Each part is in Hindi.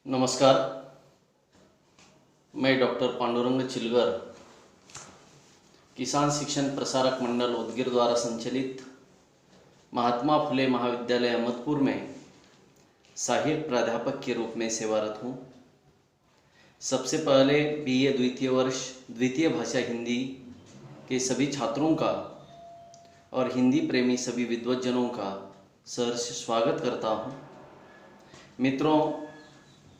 नमस्कार। मैं डॉक्टर पांडुरंग चिलगर, किसान शिक्षण प्रसारक मंडल उदगीर द्वारा संचालित महात्मा फुले महाविद्यालय अहमदपुर में सहायक प्राध्यापक के रूप में सेवारत हूँ। सबसे पहले बीए द्वितीय वर्ष द्वितीय भाषा हिंदी के सभी छात्रों का और हिंदी प्रेमी सभी विद्वज्जनों का सहर्ष स्वागत करता हूँ। मित्रों,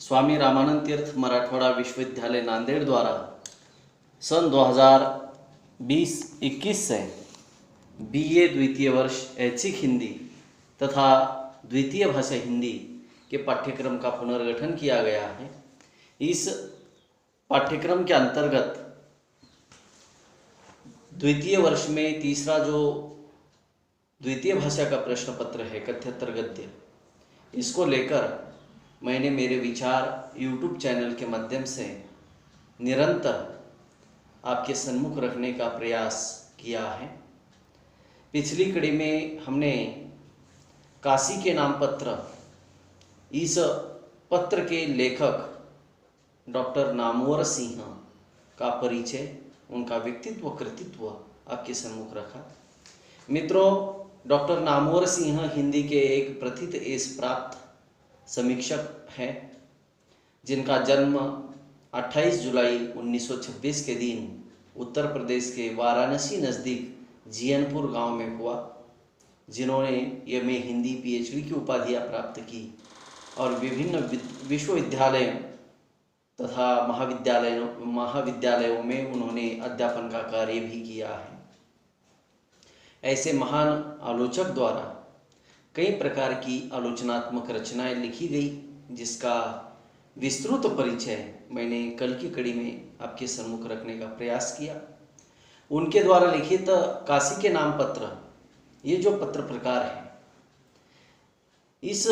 स्वामी रामानंद तीर्थ मराठवाड़ा विश्वविद्यालय नांदेड़ द्वारा सन 2020-21 से बीए द्वितीय वर्ष ऐच्छिक हिंदी तथा द्वितीय भाषा हिंदी के पाठ्यक्रम का पुनर्गठन किया गया है। इस पाठ्यक्रम के अंतर्गत द्वितीय वर्ष में तीसरा जो द्वितीय भाषा का प्रश्न पत्र है कथ्यतर गद्य, इसको लेकर मैंने मेरे विचार यूट्यूब चैनल के माध्यम से निरंतर आपके सन्मुख रखने का प्रयास किया है। पिछली कड़ी में हमने काशी के नाम पत्र, इस पत्र के लेखक डॉक्टर नामवर सिंह का परिचय, उनका व्यक्तित्व कृतित्व आपके सन्मुख रखा। मित्रों, डॉक्टर नामवर सिंह हिंदी के एक प्रथित एस प्राप्त समीक्षक हैं, जिनका जन्म 28 जुलाई 1926 के दिन उत्तर प्रदेश के वाराणसी नज़दीक जियनपुर गांव में हुआ, जिन्होंने एमए हिंदी पीएचडी की उपाधियां प्राप्त की और विभिन्न विश्वविद्यालयों तथा महाविद्यालयों में उन्होंने अध्यापन का कार्य भी किया है। ऐसे महान आलोचक द्वारा कई प्रकार की आलोचनात्मक रचनाएं लिखी गई, जिसका विस्तृत परिचय मैंने कल की कड़ी में आपके सम्मुख रखने का प्रयास किया। उनके द्वारा लिखित काशी के नाम पत्र, ये जो पत्र प्रकार है, इस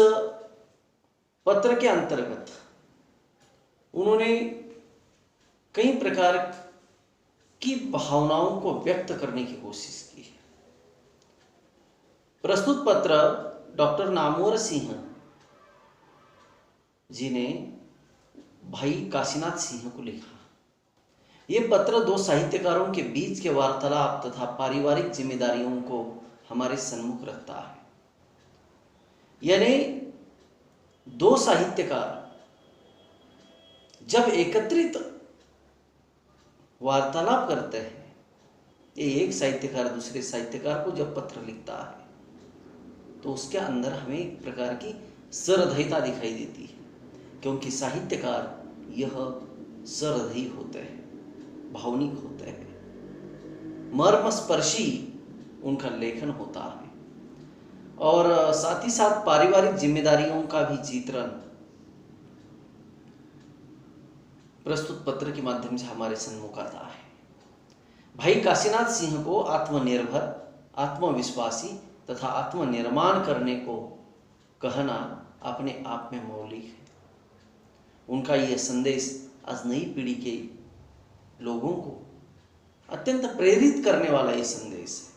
पत्र के अंतर्गत उन्होंने कई प्रकार की भावनाओं को व्यक्त करने की कोशिश की है। प्रस्तुत पत्र डॉक्टर नामवर सिंह जी ने भाई काशीनाथ सिंह को लिखा। ये पत्र दो साहित्यकारों के बीच के वार्तालाप तथा पारिवारिक जिम्मेदारियों को हमारे सन्मुख रखता है। यानी दो साहित्यकार जब एकत्रित वार्तालाप करते हैं, ये एक साहित्यकार दूसरे साहित्यकार को जब पत्र लिखता है तो उसके अंदर हमें एक प्रकार की सहृदयता दिखाई देती है, क्योंकि साहित्यकार यह सहृदयी होते हैं, भावनिक होते हैं, मर्मस्पर्शी उनका लेखन होता है और साथ ही साथ पारिवारिक जिम्मेदारियों का भी चित्रण प्रस्तुत पत्र के माध्यम से हमारे सन्मुख आता है। भाई काशीनाथ सिंह को आत्मनिर्भर, आत्मविश्वासी तथा आत्मनिर्माण करने को कहना अपने आप में मौलिक है। उनका यह संदेश आज नई पीढ़ी के लोगों को अत्यंत प्रेरित करने वाला ये संदेश है।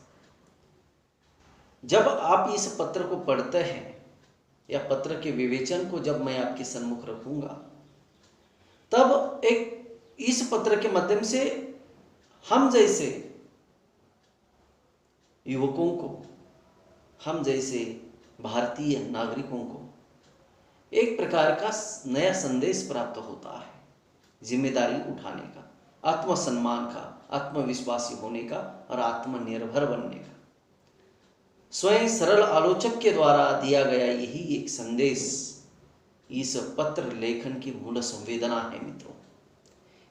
जब आप इस पत्र को पढ़ते हैं या पत्र के विवेचन को जब मैं आपके सन्मुख रखूंगा, तब एक इस पत्र के माध्यम से हम जैसे युवकों को, हम जैसे भारतीय नागरिकों को एक प्रकार का नया संदेश प्राप्त होता है, जिम्मेदारी उठाने का, आत्मसम्मान का, आत्मविश्वासी होने का और आत्मनिर्भर बनने का। स्वयं सरल आलोचक के द्वारा दिया गया यही एक संदेश इस पत्र लेखन की मूल संवेदना है। मित्रों,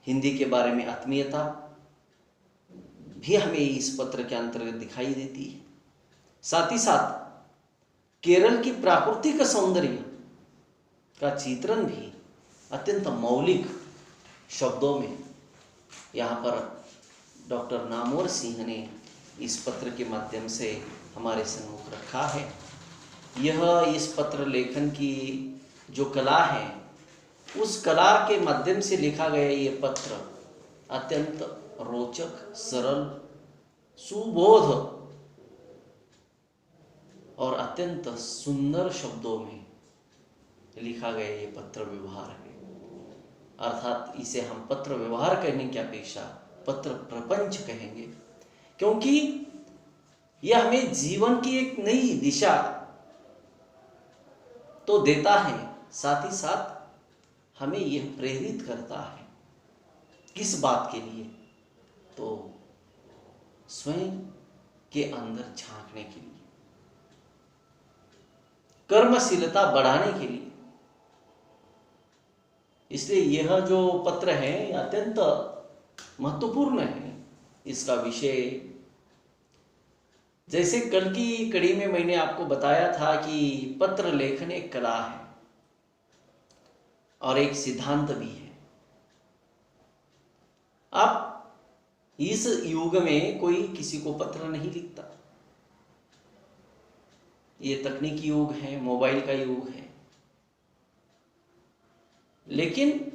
हिंदी के बारे में आत्मीयता भी हमें इस पत्र के अंतर्गत दिखाई देती है। साथ ही साथ केरल की प्राकृतिक सौंदर्य का चित्रण भी अत्यंत मौलिक शब्दों में यहाँ पर डॉक्टर नामवर सिंह ने इस पत्र के माध्यम से हमारे सम्मुख रखा है। यह इस पत्र लेखन की जो कला है, उस कला के माध्यम से लिखा गया ये पत्र अत्यंत रोचक, सरल, सुबोध और अत्यंत सुंदर शब्दों में लिखा गया ये पत्र व्यवहार है। अर्थात इसे हम पत्र व्यवहार करने की अपेक्षा पत्र प्रपंच कहेंगे, क्योंकि यह हमें जीवन की एक नई दिशा तो देता है, साथ ही साथ हमें यह प्रेरित करता है किस बात के लिए, तो स्वयं के अंदर झांकने के लिए, कर्मशीलता बढ़ाने के लिए। इसलिए यह जो पत्र है अत्यंत महत्वपूर्ण है। इसका विषय, जैसे कल की कड़ी में मैंने आपको बताया था कि पत्र लेखन एक कला है और एक सिद्धांत भी है। आप इस युग में कोई किसी को पत्र नहीं लिखता। ये तकनीकी युग है, मोबाइल का युग है, लेकिन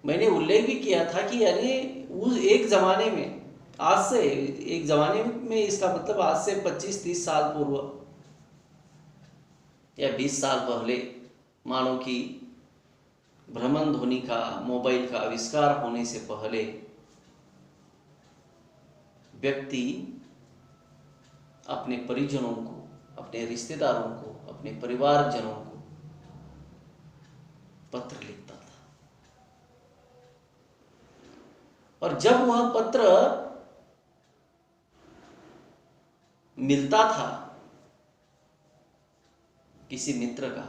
मैंने उल्लेख भी किया था कि यानी उस एक जमाने में, आज से एक जमाने में, इसका मतलब आज से 25-30 साल पूर्व या 20 साल पहले, मानो कि भ्रमण ध्वनि का, मोबाइल का आविष्कार होने से पहले व्यक्ति अपने परिजनों को, अपने रिश्तेदारों को, अपने परिवारजनों को पत्र लिखता था। और जब वह पत्र मिलता था किसी मित्र का,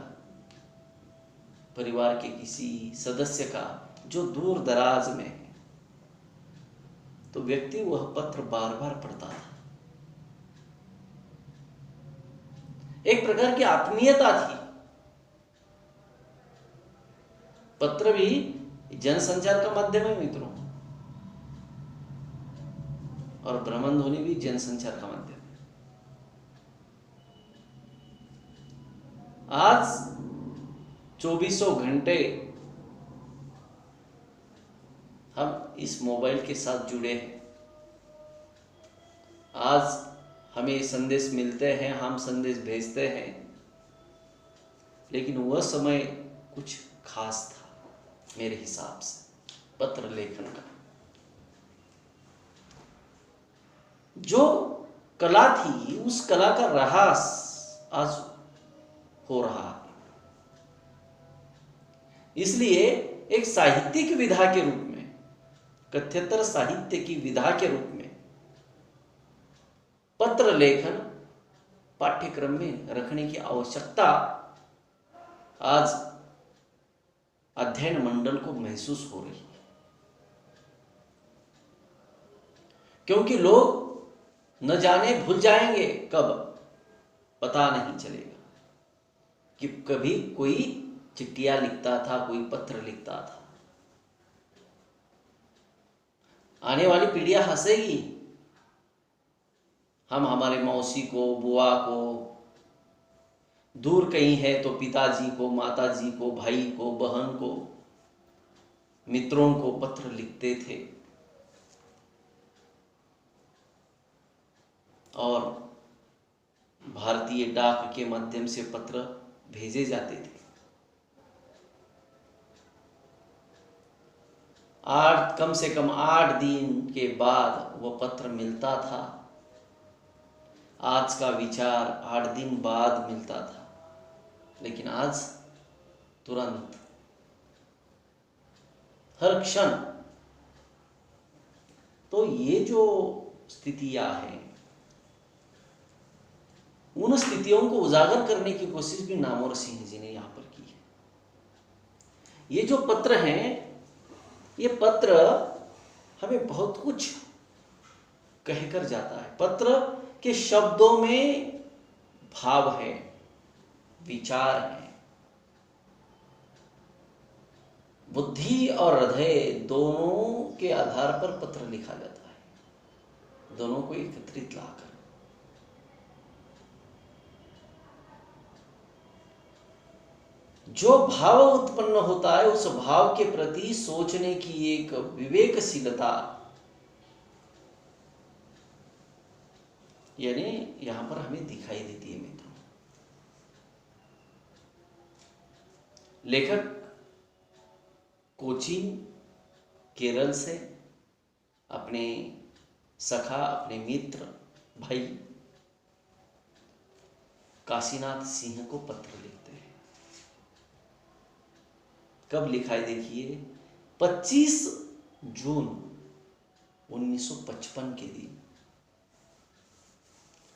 परिवार के किसी सदस्य का जो दूर दराज में है, तो व्यक्ति वह पत्र बार बार पढ़ता था। एक प्रकार की आत्मीयता थी। पत्र भी जनसंचार का माध्यम है मित्रों, और भ्रमण ध्वनि भी जनसंचार का माध्यम है। आज 24 घंटे हम इस मोबाइल के साथ जुड़े हैं। आज हमें संदेश मिलते हैं, हम संदेश भेजते हैं, लेकिन वह समय कुछ खास था मेरे हिसाब से पत्र लेखन का। जो कला थी, उस कला का ह्रास आज हो रहा है। इसलिए एक साहित्यिक विधा के रूप में, कथ्यतर साहित्य की विधा के रूप में पत्र लेखन पाठ्यक्रम में रखने की आवश्यकता आज अध्ययन मंडल को महसूस हो रही है, क्योंकि लोग न जाने भूल जाएंगे कब, पता नहीं चलेगा कि कभी कोई चिट्ठियां लिखता था, कोई पत्र लिखता था। आने वाली पीढ़ियां हंसेगी। हम हमारे मौसी को, बुआ को, दूर कहीं है तो पिताजी को, माताजी को, भाई को, बहन को, मित्रों को पत्र लिखते थे और भारतीय डाक के माध्यम से पत्र भेजे जाते थे। 8 कम से कम 8 दिन के बाद वह पत्र मिलता था। आज का विचार 8 दिन बाद मिलता था, लेकिन आज तुरंत, हर क्षण। तो ये जो स्थितियां हैं, उन स्थितियों को उजागर करने की कोशिश भी नामवर सिंह जी ने यहां पर की है। ये जो पत्र हैं, ये पत्र हमें बहुत कुछ कहकर जाता है। पत्र के शब्दों में भाव है, विचार है। बुद्धि और हृदय दोनों के आधार पर पत्र लिखा जाता है, दोनों को एकत्रित लाकर। जो भाव उत्पन्न होता है, उस भाव के प्रति सोचने की एक विवेकशीलता, यानी यहां पर हमें दिखाई देती है मित्रों। लेखक कोचीन केरल से अपने सखा, अपने मित्र, भाई काशीनाथ सिंह को पत्र लिखते हैं। कब लिखा है देखिए, 25 जून 1955 के दिन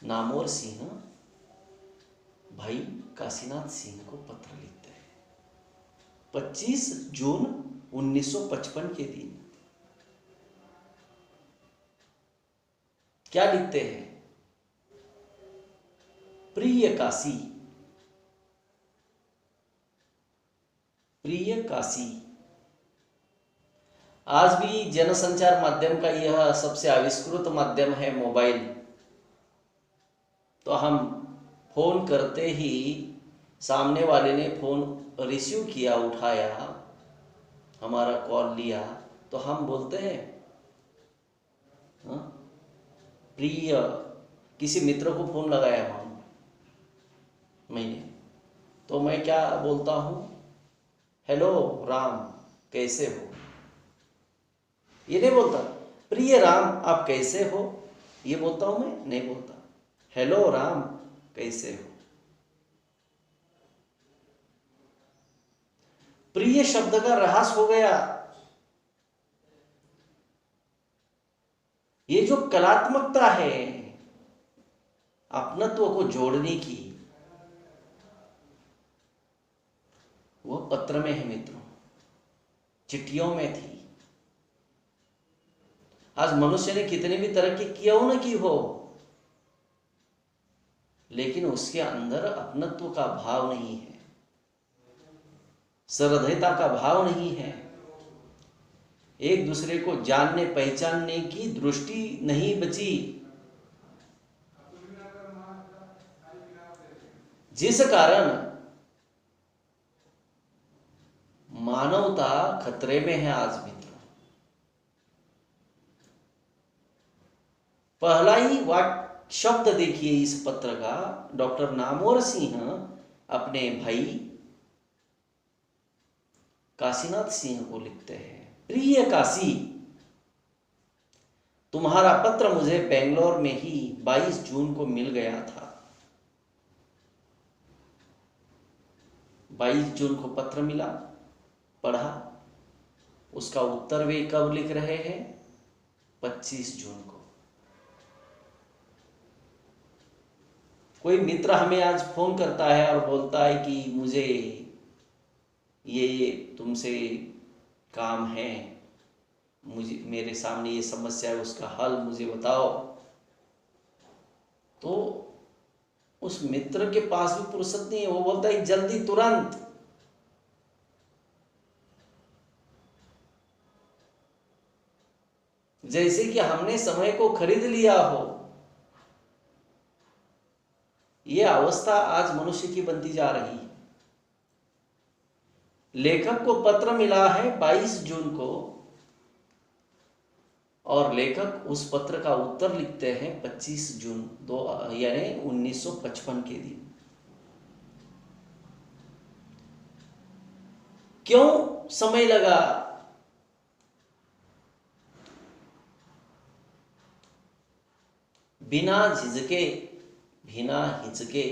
नामवर सिंह भाई काशीनाथ सिंह को पत्र लिखते हैं। 25 जून 1955 के दिन क्या लिखते हैं? प्रिय काशी, प्रिय काशी। आज भी जनसंचार माध्यम का यह सबसे आविष्कृत माध्यम है मोबाइल। तो हम फोन करते ही सामने वाले ने फोन रिसीव किया, उठाया, हमारा कॉल लिया, तो हम बोलते हैं प्रिय। किसी मित्र को फोन लगाया मैंने, तो मैं क्या बोलता हूं? हेलो राम, कैसे हो? ये नहीं बोलता प्रिय राम आप कैसे हो, ये बोलता हूं मैं? नहीं बोलता। हेलो राम कैसे हो। प्रिय शब्द का ह्रास हो गया। ये जो कलात्मकता है अपनत्व को जोड़ने की, वो पत्र में है मित्रों, चिट्ठियों में थी। आज मनुष्य ने कितनी भी तरक्की क्यों न की हो, लेकिन उसके अंदर अपनत्व का भाव नहीं है, सहृदयता का भाव नहीं है, एक दूसरे को जानने पहचानने की दृष्टि नहीं बची, जिस कारण मानवता खतरे में है आज मित्रों। पहला ही शब्द देखिए इस पत्र का, डॉक्टर नामवर सिंह अपने भाई काशीनाथ सिंह को लिखते हैं। प्रिय काशी, तुम्हारा पत्र मुझे बेंगलोर में ही 22 जून को मिल गया था। 22 जून को पत्र मिला, पढ़ा, उसका उत्तर वे कब लिख रहे हैं? 25 जून को। कोई मित्र हमें आज फोन करता है और बोलता है कि मुझे ये तुमसे काम है, मुझे मेरे सामने ये समस्या है, उसका हल मुझे बताओ। तो उस मित्र के पास भी फुर्सत नहीं है, वो बोलता है जल्दी, तुरंत। जैसे कि हमने समय को खरीद लिया हो। ये अवस्था आज मनुष्य की बनती जा रही है। लेखक को पत्र मिला है 22 जून को, और लेखक उस पत्र का उत्तर लिखते हैं 25 जून यानी 1955 के दिन। क्यों समय लगा? बिना झिझके, बिना हिचके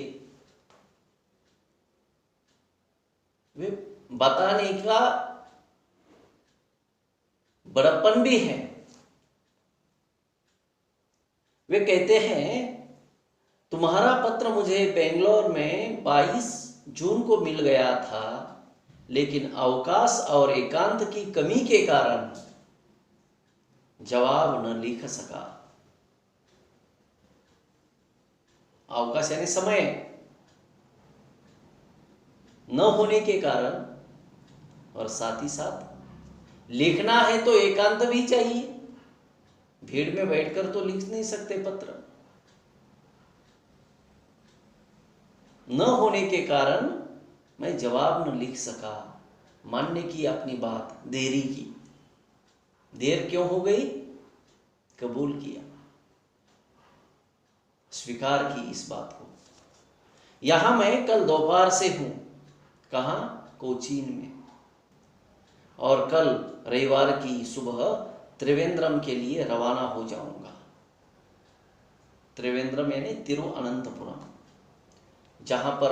वे बताने का बड़प्पन भी है। वे कहते हैं तुम्हारा पत्र मुझे बेंगलोर में 22 जून को मिल गया था, लेकिन अवकाश और एकांत की कमी के कारण जवाब न लिख सका। अवकाश यानी समय न होने के कारण, और साथ ही साथ लिखना है तो एकांत भी चाहिए। भीड़ में बैठकर तो लिख नहीं सकते पत्र। न होने के कारण मैं जवाब न लिख सका। मानने की अपनी बात, देरी की। देर क्यों हो गई? कबूल किया, स्वीकार की इस बात को। यहां मैं कल दोपहर से हूं। कहां? कोचीन में। और कल रविवार की सुबह त्रिवेंद्रम के लिए रवाना हो जाऊंगा। त्रिवेंद्रम यानी तिरुअनंतपुरम, जहां पर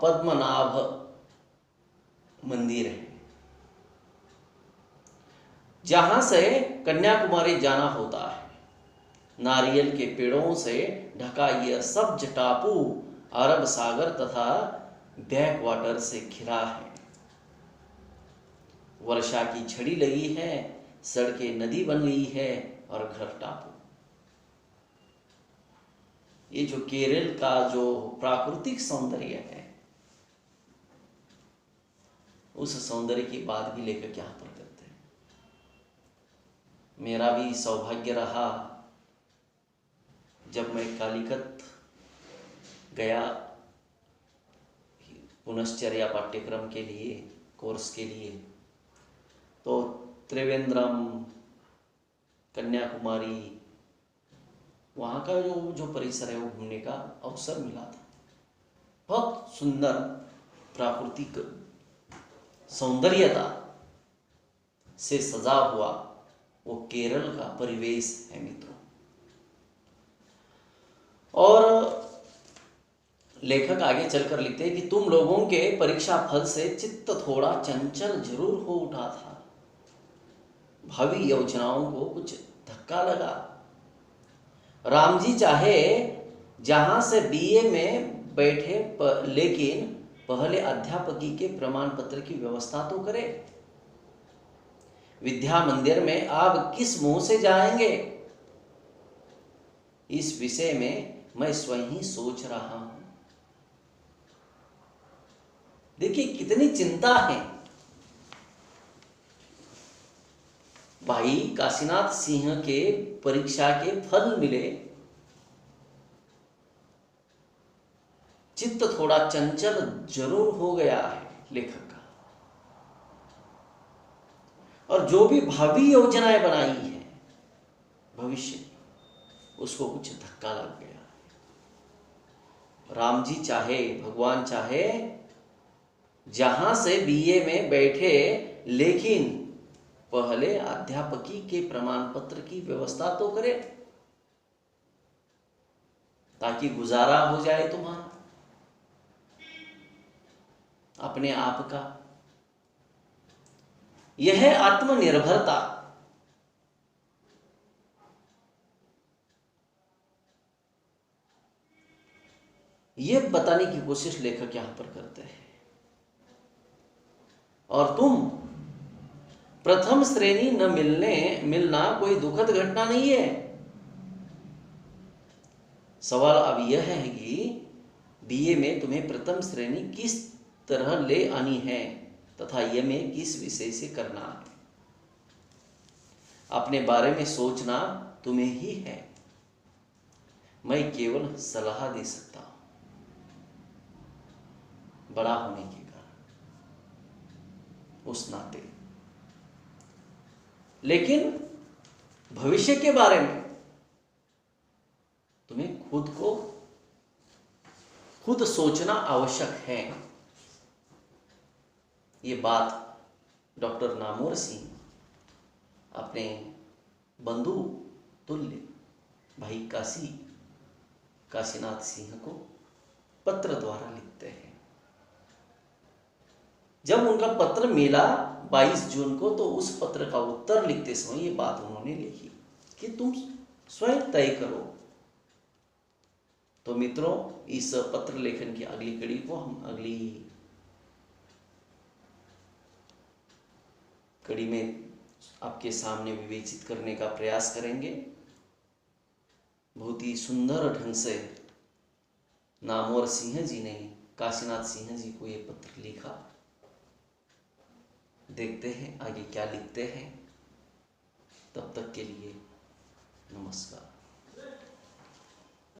पद्मनाभ मंदिर है, जहां से कन्याकुमारी जाना होता है। नारियल के पेड़ों से ढका यह सब्ज टापू अरब सागर तथा बैक वाटर से घिरा है। वर्षा की झड़ी लगी है, सड़कें नदी बन गई है और घर टापू। ये जो केरल का जो प्राकृतिक सौंदर्य है, उस सौंदर्य की बात भी लेखक यहां पर करते हैं। मेरा भी सौभाग्य रहा जब मैं कालीकत गया पुनश्चर्या पाठ्यक्रम के लिए, कोर्स के लिए, तो त्रिवेंद्रम, कन्याकुमारी, वहाँ का जो परिसर है वो घूमने का अवसर मिला था। बहुत सुंदर प्राकृतिक सौंदर्यता से सजा हुआ वो केरल का परिवेश है मित्रों। और लेखक आगे चलकर लिखते हैं कि तुम लोगों के परीक्षा फल से चित्त थोड़ा चंचल जरूर हो उठा था। भावी योजनाओं को कुछ धक्का लगा। राम जी चाहे जहां से बीए में बैठे लेकिन पहले अध्यापकी के प्रमाण पत्र की व्यवस्था तो करे। विद्या मंदिर में आप किस मुंह से जाएंगे, इस विषय में मैं स्वयं ही सोच रहा हूं। देखिए कितनी चिंता है। भाई काशीनाथ सिंह के परीक्षा के फल मिले, चित्त थोड़ा चंचल जरूर हो गया है लेखक का। और जो भी भावी योजनाएं बनाई है भविष्य की, उसको कुछ धक्का लग गया। राम जी चाहे, भगवान चाहे जहां से बीए में बैठे लेकिन पहले अध्यापकी के प्रमाण पत्र की व्यवस्था तो करे, ताकि गुजारा हो जाए तुम्हारा अपने आप का। यह है आत्मनिर्भरता। यह बताने की कोशिश लेखक यहां पर करते हैं। और तुम प्रथम श्रेणी न मिलना कोई दुखद घटना नहीं है। सवाल अब यह है कि बीए में तुम्हें प्रथम श्रेणी किस तरह ले आनी है तथा यह में किस विषय से करना है। अपने बारे में सोचना तुम्हें ही है, मैं केवल सलाह दे सकता हूं बड़ा होने के कारण, उस नाते। लेकिन भविष्य के बारे में तुम्हें खुद सोचना आवश्यक है। ये बात डॉक्टर नामोर सिंह अपने बंधु तुल्य भाई काशीनाथ सिंह को पत्र द्वारा लिखते हैं। जब उनका पत्र मिला 22 जून को, तो उस पत्र का उत्तर लिखते समय ये बात उन्होंने लिखी कि तुम स्वयं तय करो। तो मित्रों, इस पत्र लेखन की अगली कड़ी को हम अगली कड़ी में आपके सामने विवेचित करने का प्रयास करेंगे। बहुत ही सुंदर ढंग से नामवर सिंह जी ने काशीनाथ सिंह जी को ये पत्र लिखा। देखते हैं आगे क्या लिखते हैं। तब तक के लिए नमस्कार।